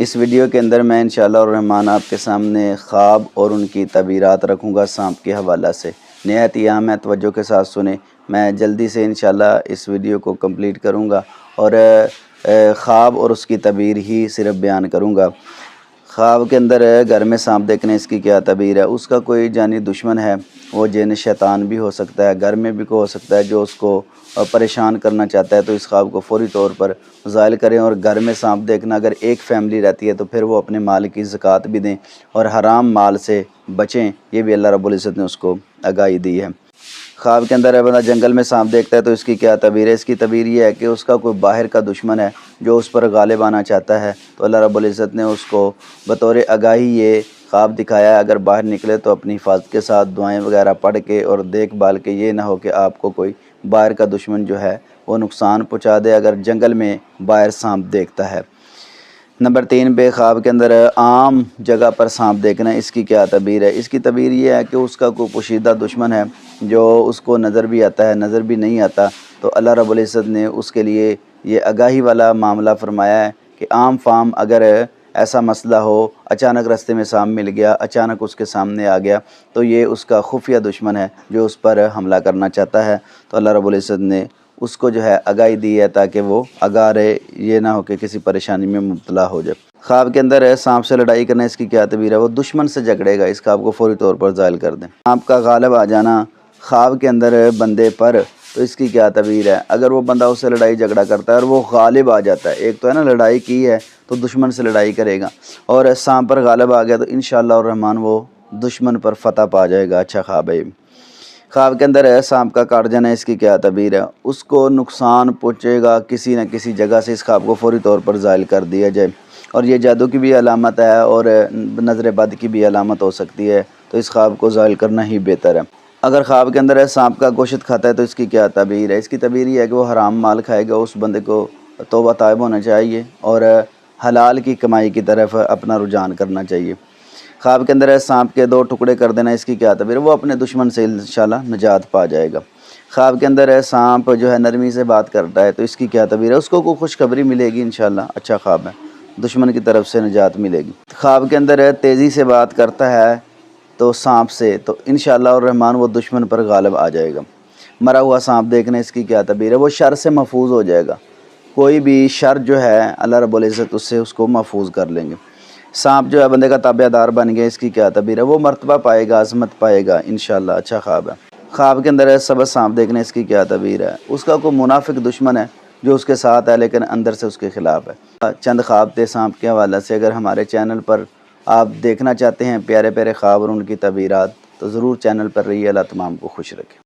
اس video کے اندر میں انشاءاللہ الرحمن آپ کے سامنے خواب اور ان کی تعبیرات رکھوں گا سانپ کے حوالہ سے۔ نہایت ہی اہم ہے، توجہ کے ساتھ سنیں۔ میں جلدی سے انشاءاللہ اس ویڈیو کو کمپلیٹ کروں گا اور خواب اور اس کی تعبیر ہی صرف بیان کروں گا۔ خواب کے اندر گھر میں سانپ دیکھنے اس کی کیا تعبیر ہے؟ اس کا کوئی جانی دشمن ہے، وہ جن شیطان بھی ہو سکتا ہے، گھر میں بھی کوئی ہو سکتا ہے جو اس کو پریشان کرنا چاہتا ہے، تو اس خواب کو فوری طور پر زائل کریں۔ اور گھر میں سانپ دیکھنا اگر ایک فیملی رہتی ہے تو پھر وہ اپنے مال کی زکوٰۃ بھی دیں اور حرام مال سے بچیں، یہ بھی اللہ رب العزت نے اس کو آگاہی دی ہے۔ خواب کے اندر بندہ جنگل میں سانپ دیکھتا ہے تو اس کی کیا تعبیر ہے؟ اس کی تعبیر یہ ہے کہ اس کا کوئی باہر کا دشمن ہے جو اس پر غالب آنا چاہتا ہے، تو اللہ رب العزت نے اس کو بطور آگاہی یہ خواب دکھایا ہے، اگر باہر نکلے تو اپنی حفاظت کے ساتھ دعائیں وغیرہ پڑھ کے اور دیکھ بھال کے، یہ نہ ہو کہ آپ کو کوئی باہر کا دشمن جو ہے وہ نقصان پہنچا دے اگر جنگل میں باہر سانپ دیکھتا ہے۔ نمبر 3 بے خواب کے اندر عام جگہ پر سانپ دیکھنا، اس کی کیا تعبیر ہے؟ اس کی تعبیر یہ ہے کہ اس کا کوئی پوشیدہ دشمن ہے جو اس کو نظر بھی آتا ہے، نظر بھی نہیں آتا، تو اللہ رب العزت نے اس کے لیے یہ آگاہی والا معاملہ فرمایا ہے کہ عام فام اگر ایسا مسئلہ ہو، اچانک راستے میں سانپ مل گیا، اچانک اس کے سامنے آ گیا، تو یہ اس کا خفیہ دشمن ہے جو اس پر حملہ کرنا چاہتا ہے، تو اللہ رب العزت نے اس کو جو ہے آگاہی دی ہے تاکہ وہ آگاہ رہے، یہ نہ ہو کہ کسی پریشانی میں مبتلا ہو جائے۔ خواب کے اندر سانپ سے لڑائی کرنا، اس کی کیا تعبیر ہے؟ وہ دشمن سے جھگڑے گا، اس خواب کو فوری طور پر زائل کر دیں۔ سانپ کا غالب آ جانا خواب کے اندر بندے پر، تو اس کی کیا تعبیر ہے؟ اگر وہ بندہ اس سے لڑائی جھگڑا کرتا ہے اور وہ غالب آ جاتا ہے، ایک تو ہے نا لڑائی کی ہے تو دشمن سے لڑائی کرے گا، اور سانپ پر غالب آ گیا تو انشاءاللہ الرحمن وہ دشمن پر فتح پا جائے گا۔ اچھا خواب ہے۔ خواب کے اندر سانپ کا کاٹ جانا، اس کی کیا تعبیر ہے؟ اس کو نقصان پہنچے گا کسی نہ کسی جگہ سے، اس خواب کو فوری طور پر زائل کر دیا جائے، اور یہ جادو کی بھی علامت ہے اور نظر بد کی بھی علامت ہو سکتی ہے، تو اس خواب کو زائل کرنا ہی بہتر ہے۔ اگر خواب کے اندر سانپ کا گوشت کھاتا ہے تو اس کی کیا تعبیر ہے؟ اس کی تعبیر یہ ہے کہ وہ حرام مال کھائے گا، اس بندے کو توبہ طائب ہونا چاہیے اور حلال کی کمائی کی طرف اپنا رجحان کرنا چاہیے۔ خواب کے اندر سانپ کے 2 ٹکڑے کر دینا، اس کی کیا تعبیر ہے؟ وہ اپنے دشمن سے انشاءاللہ نجات پا جائے گا۔ خواب کے اندر سانپ جو ہے نرمی سے بات کرتا ہے تو اس کی کیا تعبیر ہے؟ اس کو کوئی خوشخبری ملے گی انشاءاللہ، اچھا خواب ہے، دشمن کی طرف سے نجات ملے گی۔ خواب کے اندر تیزی سے بات کرتا ہے تو سانپ سے، تو انشاءاللہ الرحمن وہ دشمن پر غالب آ جائے گا۔ مرا ہوا سانپ دیکھنے، اس کی کیا تعبیر ہے؟ وہ شر سے محفوظ ہو جائے گا، کوئی بھی شر جو ہے اللہ رب العزت اس سے اس کو محفوظ کر لیں گے۔ سانپ جو ہے بندے کا تابع دار بن گیا، اس کی کیا تعبیر ہے؟ وہ مرتبہ پائے گا، عظمت پائے گا انشاءاللہ، اچھا خواب ہے۔ خواب کے اندر سبز سانپ دیکھنے، اس کی کیا تعبیر ہے؟ اس کا کوئی منافق دشمن ہے جو اس کے ساتھ ہے لیکن اندر سے اس کے خلاف ہے۔ چند خواب تھے سانپ کے حوالہ سے، اگر ہمارے چینل پر آپ دیکھنا چاہتے ہیں پیارے پیارے خواب اور ان کی تعبیرات، تو ضرور چینل پر رہیے۔ اللہ تمام کو خوش رکھے۔